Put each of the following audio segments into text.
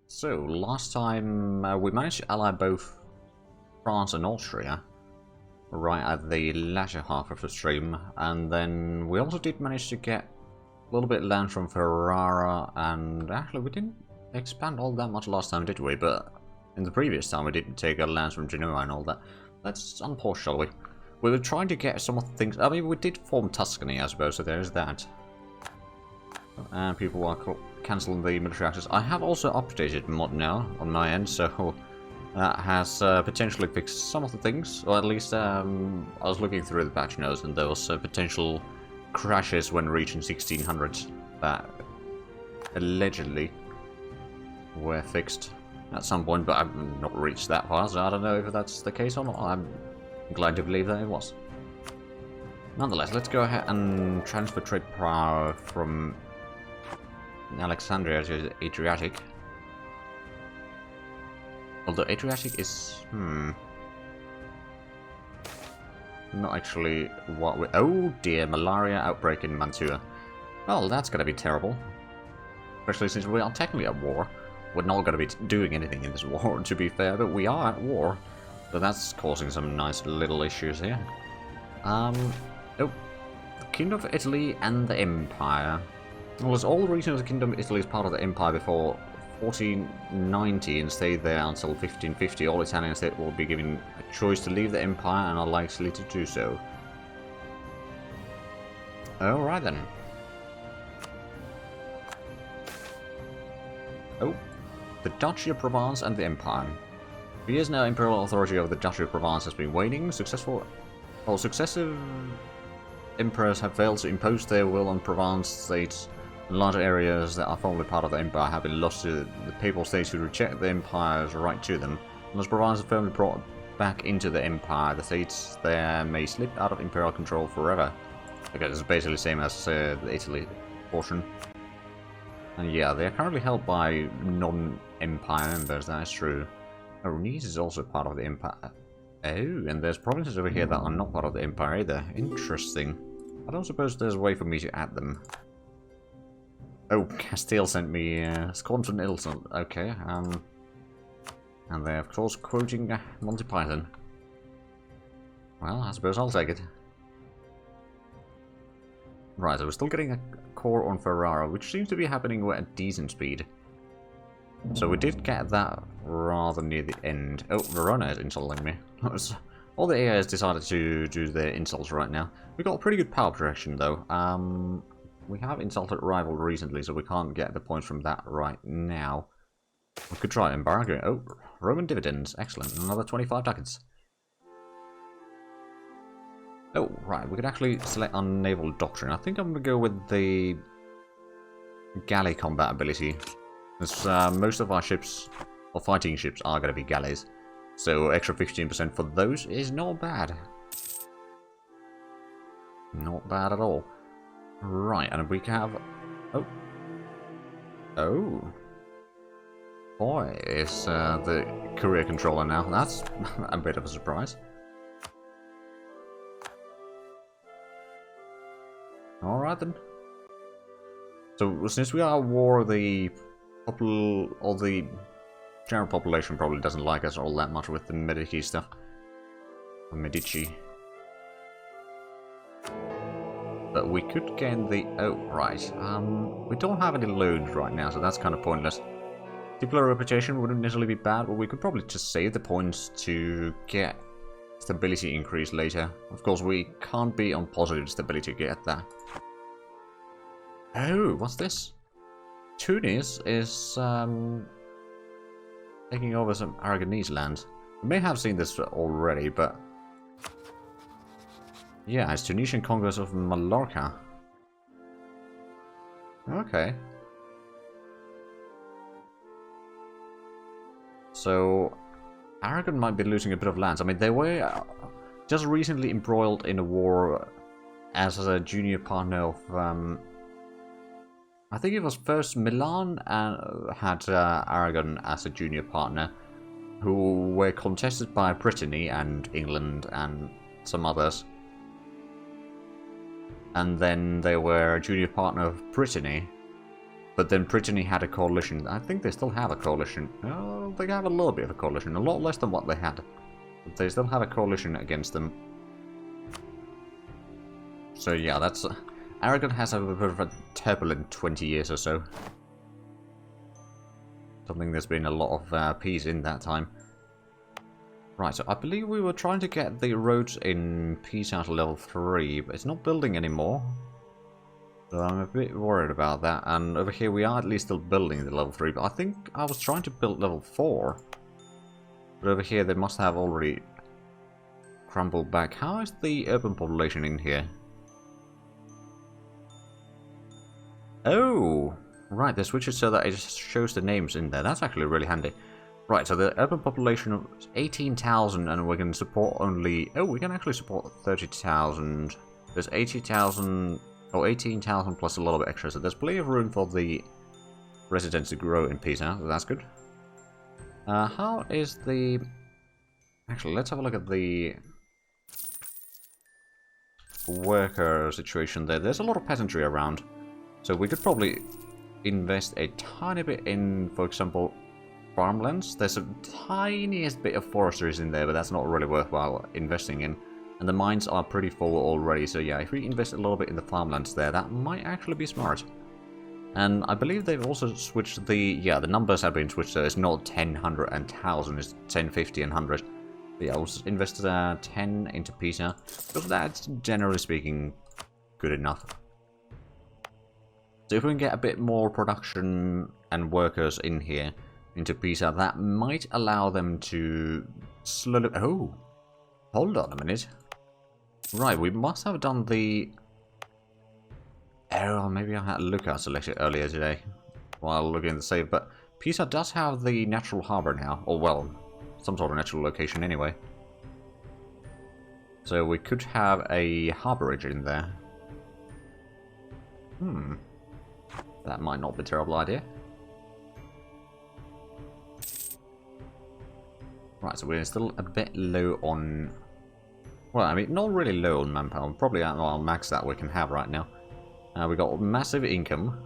So, last time we managed to ally both France and Austria, right at the latter half of the stream, and then we also did manage to get a little bit of land from Ferrara, and actually we didn't expand all that much last time, did we? But in the previous time we didn't take our lands from Genoa and all that. Let's unpause, shall we? We were trying to get some of the things. I mean, we did form Tuscany, I suppose, so there's that. And people are cancelling the military access. I have also updated mod now on my end, so that has potentially fixed some of the things. Or at least I was looking through the patch notes, and there was potential crashes when reaching 1600 that allegedly were fixed at some point, but I've not reached that far, so I don't know if that's the case or not. I'm glad to believe that it was. Nonetheless, let's go ahead and transfer trade power from Alexandria to the Adriatic. Although Adriatic is... not actually what we... Oh dear, Malaria Outbreak in Mantua. Well, that's gonna be terrible. Especially since we are technically at war. We're not gonna be doing anything in this war, to be fair, but we are at war. So that's causing some nice little issues here. Oh, the Kingdom of Italy and the Empire. Well, there's all the reason the Kingdom of Italy is part of the Empire before 1490 and stayed there until 1550. All Italian states will be given a choice to leave the Empire and are likely to do so. Alright then. Oh, the Duchy of Provence and the Empire. For years now, imperial authority over the Duchy of Provence has been waning. Successive emperors have failed to impose their will on Provence states, and large areas that are formerly part of the empire have been lost to the papal states who reject the empire's right to them. Unless Provence is firmly brought back into the empire, the states there may slip out of imperial control forever. Okay, this is basically the same as the Italy portion. And yeah, they are currently held by non-empire members, that is true. Oh, Nice is also part of the empire. Oh, and there's provinces over here that are not part of the empire either. Interesting. I don't suppose there's a way for me to add them. Oh, Castile sent me Squadron Ilson. Okay, and they're of course quoting Monty Python. Well, I suppose I'll take it. Right, so we're still getting a core on Ferrara, which seems to be happening at a decent speed. So we did get that rather near the end. Oh, Verona is insulting me. All the AIs decided to do their insults right now. We got pretty good power protection though. We have insulted rival recently, so we can't get the points from that right now. We could try embargo. Oh, Roman dividends. Excellent. Another 25 ducats. Oh, right. We could actually select our naval doctrine. I think I'm going to go with the galley combat ability. Because most of our ships, or fighting ships, are going to be galleys. So extra 15% for those is not bad. Not bad at all. Right, and we have... Oh. Oh. Boy, is the career controller now. That's a bit of a surprise. Alright then. So, since we are at war, the general population probably doesn't like us all that much with the Medici stuff. Medici. But we could gain the... Oh, right. We don't have any loans right now, so that's kind of pointless. Diplomatic reputation wouldn't necessarily be bad, but we could probably just save the points to get stability increase later. Of course, we can't be on positive stability to get that. Oh, what's this? Tunis is taking over some Aragonese lands. We may have seen this already, but... Yeah, it's Tunisian Congress of Malarka. Okay. So, Aragon might be losing a bit of lands. I mean, they were just recently embroiled in a war as a junior partner of... I think it was first Milan had Aragon as a junior partner, who were contested by Brittany and England and some others. And then they were a junior partner of Brittany, But then Brittany had a coalition. I think they still have a coalition. Oh, they have a little bit of a coalition. A lot less than what they had. But they still have a coalition against them. So yeah, that's... Aragon has a bit of a turbulent 20 years or so. Something there's been a lot of peace in that time. Right, so I believe we were trying to get the roads in Pisa to level 3, but it's not building anymore. So I'm a bit worried about that. And over here we are at least still building the level 3, but I think I was trying to build level 4. But over here they must have already crumbled back. How is the urban population in here? Oh! Right, they switched it so that it just shows the names in there. That's actually really handy. Right, so the urban population is 18,000 and we can support only... Oh, we can actually support 30,000. There's 80,000... Oh, 18,000 plus a little bit extra. So there's plenty of room for the residents to grow in Pisa. So that's good. How is the... Actually, let's have a look at the worker situation there. There's a lot of peasantry around. So we could probably invest a tiny bit in, for example, farmlands. There's a tiniest bit of forestry in there, but that's not really worthwhile investing in. And the mines are pretty full already, so yeah, if we invest a little bit in the farmlands there, that might actually be smart. And I believe they've also switched the... Yeah, the numbers have been switched, so it's not 10, 100, and 1,000, it's 10, 50, and 100. But yeah, I was invested 10 into Pisa, because that's, generally speaking, good enough. So if we can get a bit more production and workers in here, into Pisa, that might allow them to slowly... Oh! Hold on a minute. Right, we must have done the... Oh, maybe I had Luca selected earlier today, while looking at the save, but Pisa does have the natural harbour now, or well, some sort of natural location anyway. So we could have a harbourage in there. That might not be a terrible idea. Right, so we're still a bit low on... Well, I mean, not really low on manpower. Probably at our max that we can have right now. We got massive income.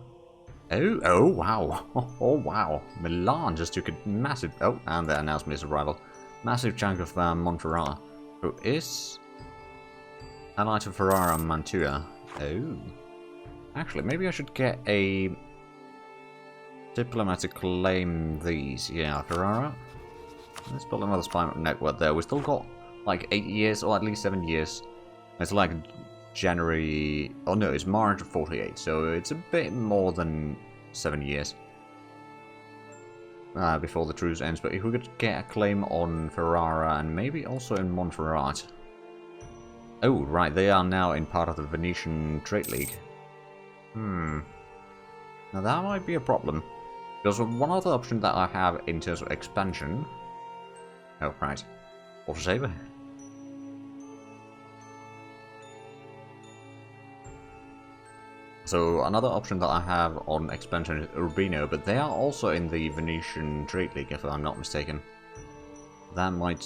Oh, wow. Oh, wow. Milan just took a massive... Oh, and they announced his arrival. Massive chunk of Montferrat, who is allied to Ferrara and Mantua. Oh. Actually, maybe I should get a diplomat to claim these. Yeah, Ferrara. Let's build another spy network there. We still got like 8 years, or at least 7 years. It's like January... Oh no, it's March 48, so it's a bit more than 7 years before the truce ends. But if we could get a claim on Ferrara and maybe also in Montferrat. Oh, right, they are now in part of the Venetian Trade League. Now that might be a problem. Because one other option that I have in terms of expansion... Oh, right. Autosave. So another option that I have on expansion is Urbino, but they are also in the Venetian Trade League, if I'm not mistaken. That might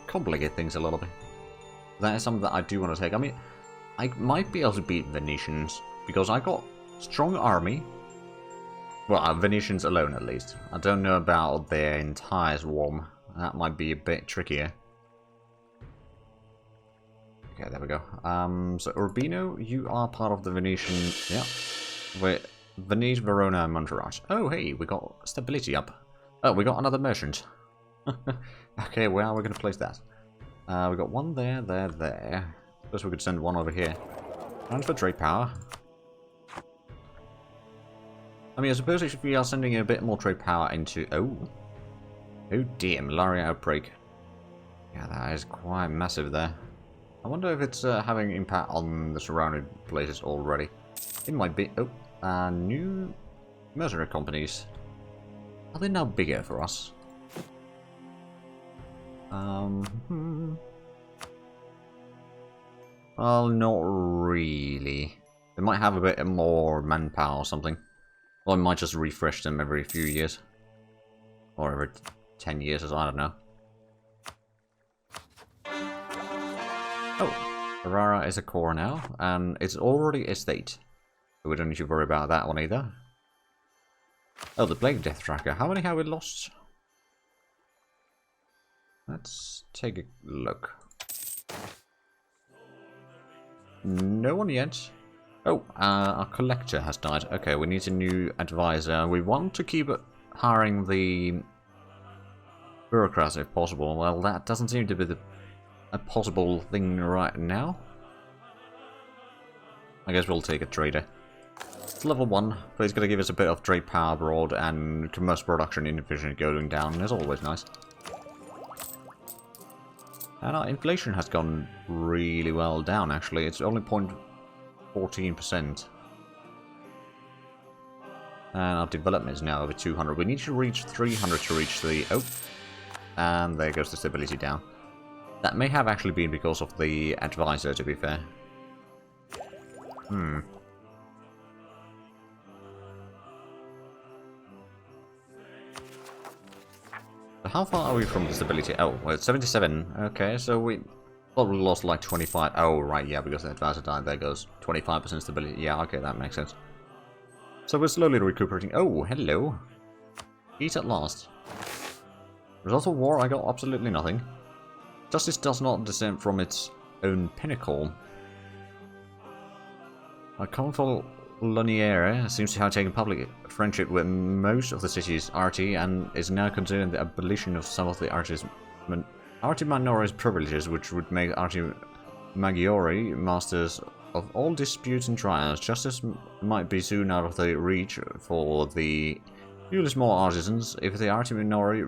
complicate things a little bit. That is something that I do want to take. I mean, I might be able to beat Venetians, because I got strong army. Well, Venetians alone at least. I don't know about their entire swarm. That might be a bit trickier. Okay, there we go. So Urbino, you are part of the Venetian... Yeah. We're Venice, Verona, and Montferrat. Oh, hey, we got stability up. Oh, we got another merchant. Okay, where are we going to place that? We got one there, there. Suppose we could send one over here. Transfer trade power. I mean, I suppose if we are sending a bit more trade power into... Oh dear, Malaria Outbreak. Yeah, that is quite massive there. I wonder if it's having impact on the surrounding places already. It might be. Oh, new mercenary companies. Are they now bigger for us? Well, not really. They might have a bit more manpower or something. Or I might just refresh them every few years. Or every 10 years, or I don't know. Oh, Ferrara is a core now, and it's already a state. So we don't need to worry about that one either. Oh, the Plague Death Tracker. How many have we lost? Let's take a look. No one yet. Oh, our collector has died. Okay, we need a new advisor. We want to keep hiring the Bureaucracy if possible. Well, that doesn't seem to be a possible thing right now. I guess we'll take a trader. It's level 1, but he's going to give us a bit of trade power abroad and commercial production inefficiency going down. That's always nice. And our inflation has gone really well down, actually. It's only 0.14%. And our development is now over 200. We need to reach 300 to reach the... Oh! And there goes the stability down. That may have actually been because of the advisor, to be fair. So how far are we from the stability? Oh, well, it's 77. Okay, so we probably lost like 25. Oh, right, yeah, because the advisor died. There goes 25% stability. Yeah, okay, that makes sense. So we're slowly recuperating. Oh, hello. Eat at last. Result of war, I got absolutely nothing. Justice does not descend from its own pinnacle. A colorful Loniere seems to have taken public friendship with most of the city's arty and is now considering the abolition of some of the arty minorities' privileges, which would make arty maggiori masters of all disputes and trials. Justice might be soon out of the reach for the usually small artisans if the arty minority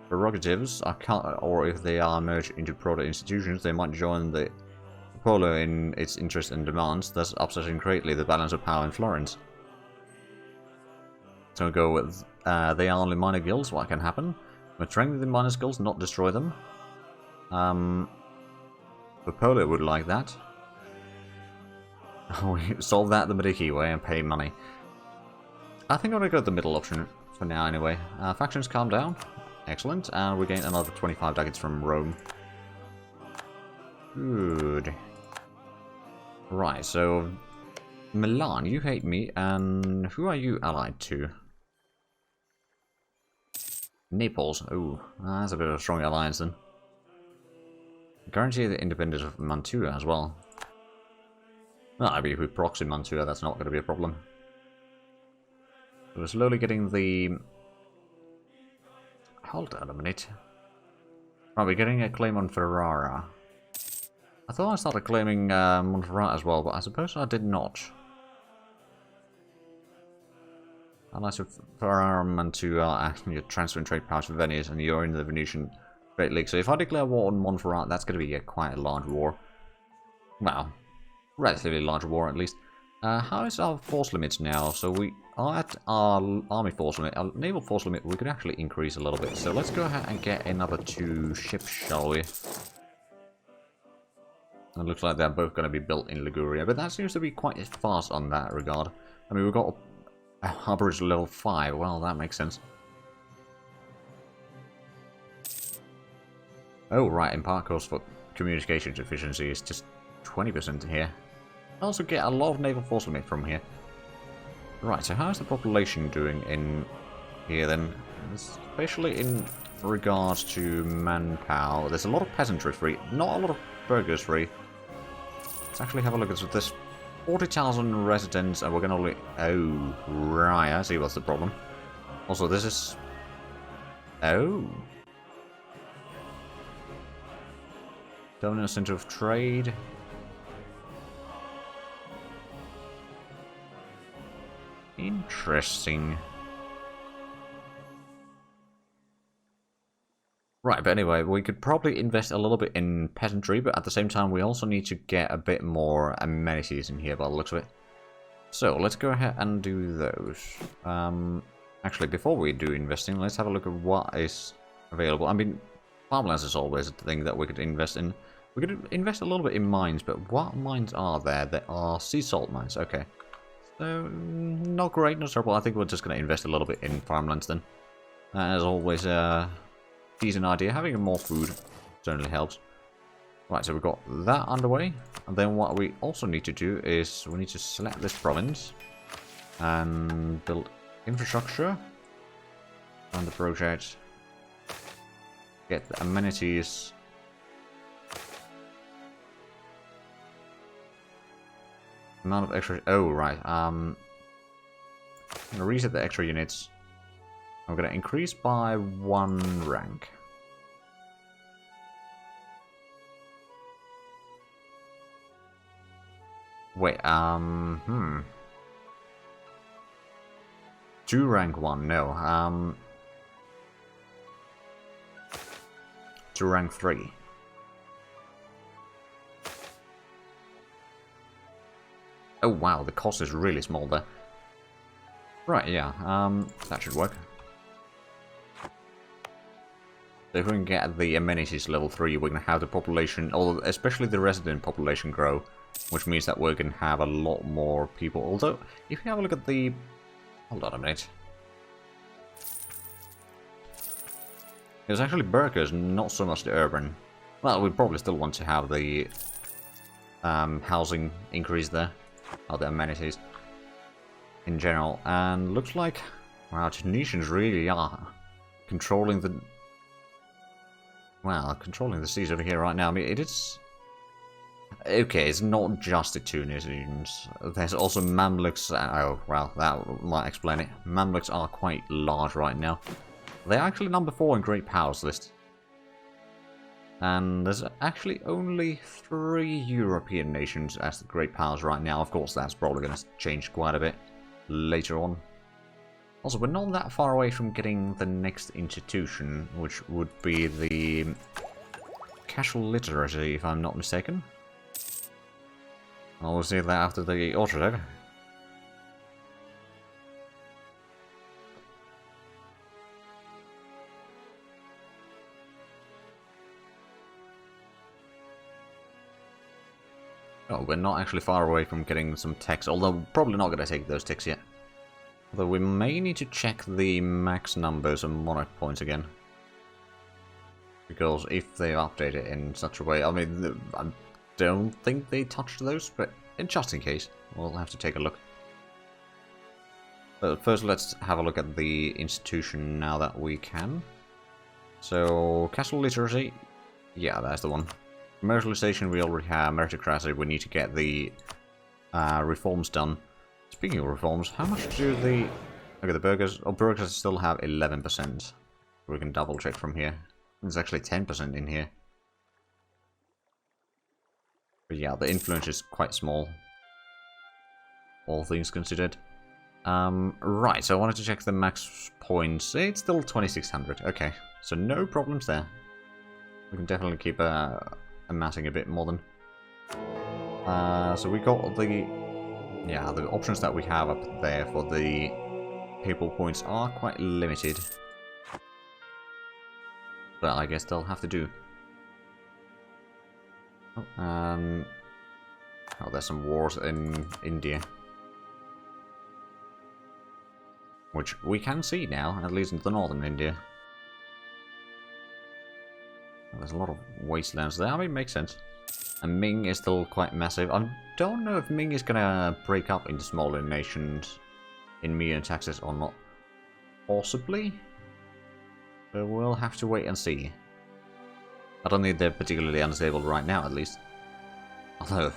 prerogatives are or if they are merged into broader institutions, they might join the Polo in its interests and demands, thus upsetting greatly the balance of power in Florence. So we'll go with they are only minor guilds. What can happen? We're strengthening the minor guilds, not destroy them. The Polo would like that. We solve that the Medici way and pay money. I think I'm gonna go with the middle option for now anyway. Factions calm down. Excellent. And we gain another 25 ducats from Rome. Good. Right, so Milan, you hate me, and who are you allied to? Naples. Ooh, that's a bit of a strong alliance then. Guarantee the independence of Mantua as well. Well, I mean, if we proxy Mantua, that's not going to be a problem. So we're slowly getting the... Hold on a minute. Right, we're getting a claim on Ferrara. I thought I started claiming Montferrat as well, but I suppose I did not. Unless Ferrara and Mantua you're transferring trade powers to Venice and you're in the Venetian Trade League. So if I declare war on Montferrat, that's going to be quite a large war. Well, relatively large war at least. How is our force limits now? So we are at our army force limit. Our naval force limit we could actually increase a little bit. So let's go ahead and get another 2 ships, shall we? It looks like they're both going to be built in Liguria, but that seems to be quite fast on that regard. I mean, we've got a harborage level 5. Well, that makes sense. Oh, right. In part cost for communications efficiency is just 20% here. I also get a lot of naval force limit from here. Right, so how's the population doing in here then? Especially in regards to manpower. There's a lot of peasantry free, not a lot of burghers free. Let's actually have a look at this. 40,000 residents, and we're going to only... Oh, right, I see what's the problem. Also, this is... Oh. Dominant center of trade. Interesting. Right, but anyway, we could probably invest a little bit in peasantry, but at the same time we also need to get a bit more amenities in here by the looks of it. So, let's go ahead and do those. Actually, before we do investing, let's have a look at what is available. I mean, farmlands is always a thing that we could invest in. We could invest a little bit in mines, but what mines are there? There are sea salt mines, okay. So, not great, not terrible. I think we're just going to invest a little bit in farmlands then. As always, decent idea. Having more food certainly helps. Right, so we've got that underway. And then what we also need to do is we need to select this province. And build infrastructure on the project. Get the amenities. Amount of extra. Oh, right. I'm gonna reset the extra units. I'm gonna increase by 1 rank. Wait, 2 rank 1, no. 2 rank 3. Oh wow, the cost is really small there. Right, yeah, that should work. So if we can get the amenities level 3, we're going to have the population, or especially the resident population, grow. Which means that we're going to have a lot more people. Although, if you have a look at the... Hold on a minute. It's actually burghers, not so much the urban. Well, we probably still want to have the housing increase there. Or the amenities in general. And looks like, wow, Tunisians really are controlling the... Well, controlling the seas over here right now. I mean, it is... Okay, it's not just the Tunisians. There's also Mamluks. Oh, well, that might explain it. Mamluks are quite large right now. They're actually number 4 in Great Powers list. And there's actually only 3 European nations as the Great Powers right now. Of course, that's probably going to change quite a bit later on. Also, we're not that far away from getting the next institution, which would be the casual literacy, if I'm not mistaken. I'll see that after the autodev. Oh, we're not actually far away from getting some techs, although probably not going to take those techs yet. Although we may need to check the max numbers and monarch points again. Because if they update it in such a way, I mean, I don't think they touched those, but just in case, we'll have to take a look. But first, let's have a look at the institution now that we can. So, castle literacy, yeah, that's the one. Commercialization, we already have. Meritocracy, we need to get the reforms done. Speaking of reforms, how much do the... Okay, the burghers... Oh, burghers still have 11%. We can double check from here. There's actually 10% in here. But yeah, the influence is quite small. All things considered. Right, so I wanted to check the max points. It's still 2600. Okay, so no problems there. We can definitely keep amassing a bit more than... so we got the... Yeah, the options that we have up there for the papal points are quite limited. But I guess they'll have to do. Oh, there's some wars in India. Which we can see now, at least in the northern India. There's a lot of wastelands there, I mean, it makes sense. And Ming is still quite massive. I don't know if Ming is gonna break up into smaller nations in MEIOU taxes or not. Possibly? But we'll have to wait and see. I don't think they're particularly unstable right now, at least. Although,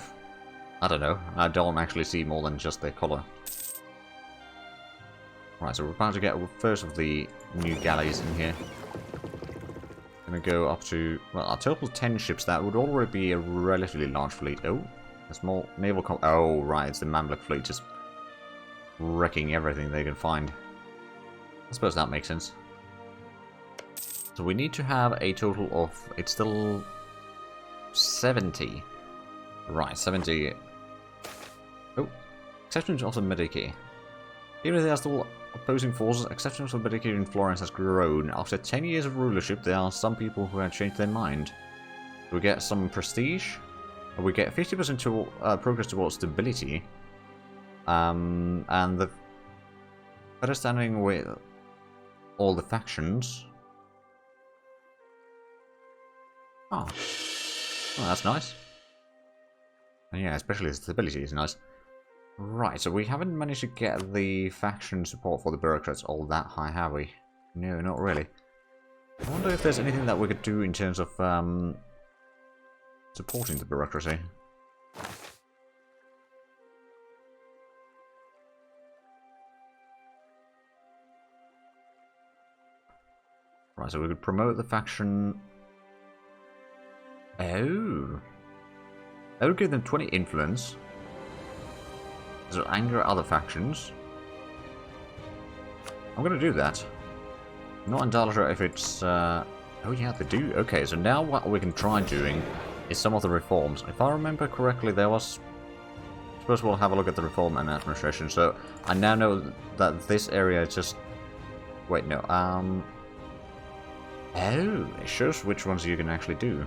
I don't know. I don't actually see more than just their color. Right, so we're about to get first of the new galleys in here. Gonna go up to, well, a total 10 ships. That would already be a relatively large fleet. Oh, there's more naval oh, right, it's the Mamluk fleet just wrecking everything they can find. I suppose that makes sense. So we need to have a total of, it's still 70. Right, 70. Oh, exceptions of the Medici. Even if they are still opposing forces, acceptance of Medici in Florence has grown. After 10 years of rulership, there are some people who have changed their mind. We get some prestige. We get 50% to progress towards stability. And the better standing with all the factions. Oh, well, that's nice. And yeah, especially the stability is nice. Right, so we haven't managed to get the faction support for the bureaucrats all that high, have we? No, not really. I wonder if there's anything that we could do in terms of supporting the bureaucracy. Right, so we could promote the faction... Oh! That would give them 20 influence. So anger other factions. I'm gonna do that. Not entirely sure if it's... Oh yeah, they do. Okay, so now what we can try doing is some of the reforms. If I remember correctly, there was... Suppose we'll have a look at the reform and administration. So I now know that this area is just... Wait, no. Oh, it shows which ones you can actually do.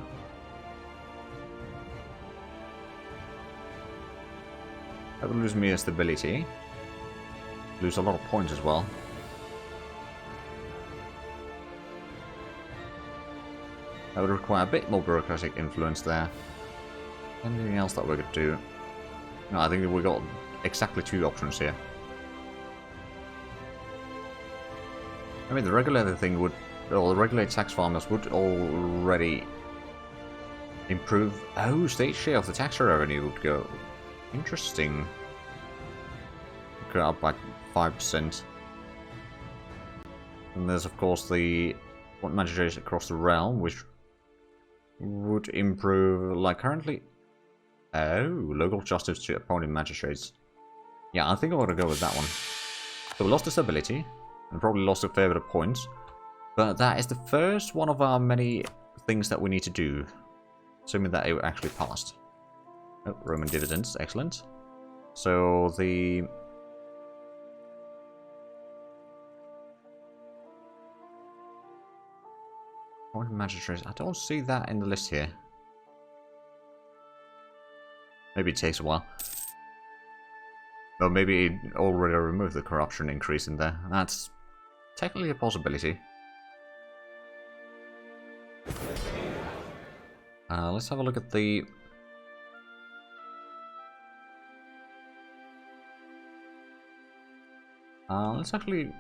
That would lose me a stability. Lose a lot of points as well. That would require a bit more bureaucratic influence there. Anything else that we could do? No, I think we got exactly 2 options here. I mean, the regulated thing would... Or the regulated tax farmers would already improve... Oh, state share of the tax revenue would go... Interesting. Go up by 5%. And there's of course the magistrates across the realm, which would improve, like currently... Oh, local justice to appointed magistrates. Yeah, I think I'm gonna go with that one. So we lost the stability, and probably lost a fair bit of points. But that is the first one of our many things that we need to do. Assuming that it actually passed. Oh, Roman dividends, excellent. So the... Appointed magistrates, I don't see that in the list here. Maybe it takes a while. Or maybe it already removed the corruption increase in there. That's technically a possibility. Let's have a look at the... let's actually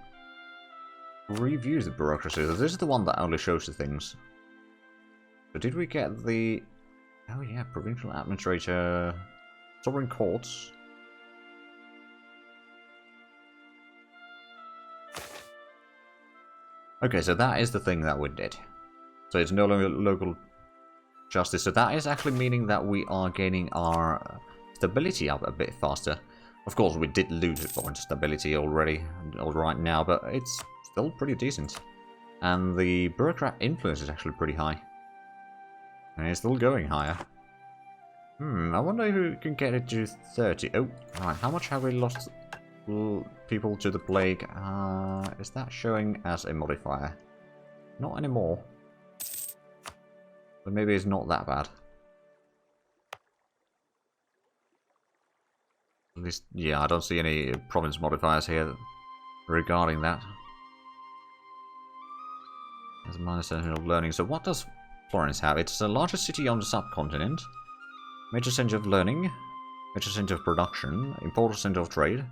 review the bureaucracy. This is the one that only shows the things. So did we get the... Oh yeah, provincial administrator... Sovereign courts. Okay, so that is the thing that we did. So it's no longer local justice. So that is actually meaning that we are gaining our stability up a bit faster. Of course, we did lose point stability already, right now, but it's still pretty decent. And the bureaucrat influence is actually pretty high. And it's still going higher. I wonder if we can get it to 30. Oh, right, how much have we lost people to the plague? Is that showing as a modifier? Not anymore. But maybe it's not that bad. At least, yeah, I don't see any province modifiers here regarding that. There's a minor center of learning. So what does Florence have? It's the largest city on the subcontinent. Major center of learning. Major center of production. Important center of trade.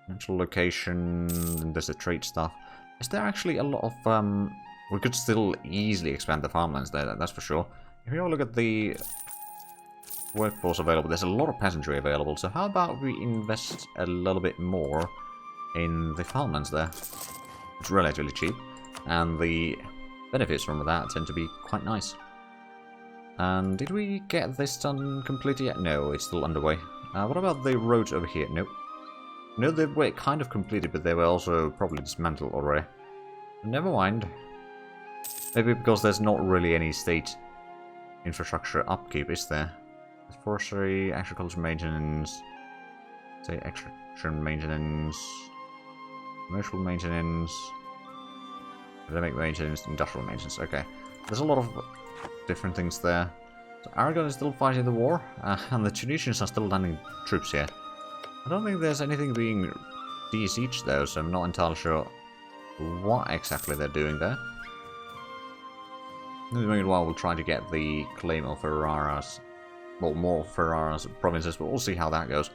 Natural location. And there's the trade stuff. Is there actually a lot of... we could still easily expand the farmlands there, that's for sure. If you look at the workforce available, there's a lot of peasantry available, so how about we invest a little bit more in the farmlands there? It's relatively cheap, and the benefits from that tend to be quite nice. And did we get this done completely yet? No, it's still underway. What about the roads over here? Nope. No, they were kind of completed, but they were also probably dismantled already. Never mind. Maybe because there's not really any state infrastructure upkeep, is there? Forestry, agriculture maintenance, say extraction maintenance, commercial maintenance, academic maintenance, industrial maintenance. Okay, there's a lot of different things there. So Aragon is still fighting the war, and the Tunisians are still landing troops here. I don't think there's anything being besieged though, so I'm not entirely sure what exactly they're doing there. Meanwhile, we'll try to get the claim of Ferrara's, well, more Ferrara's provinces, but we'll see how that goes.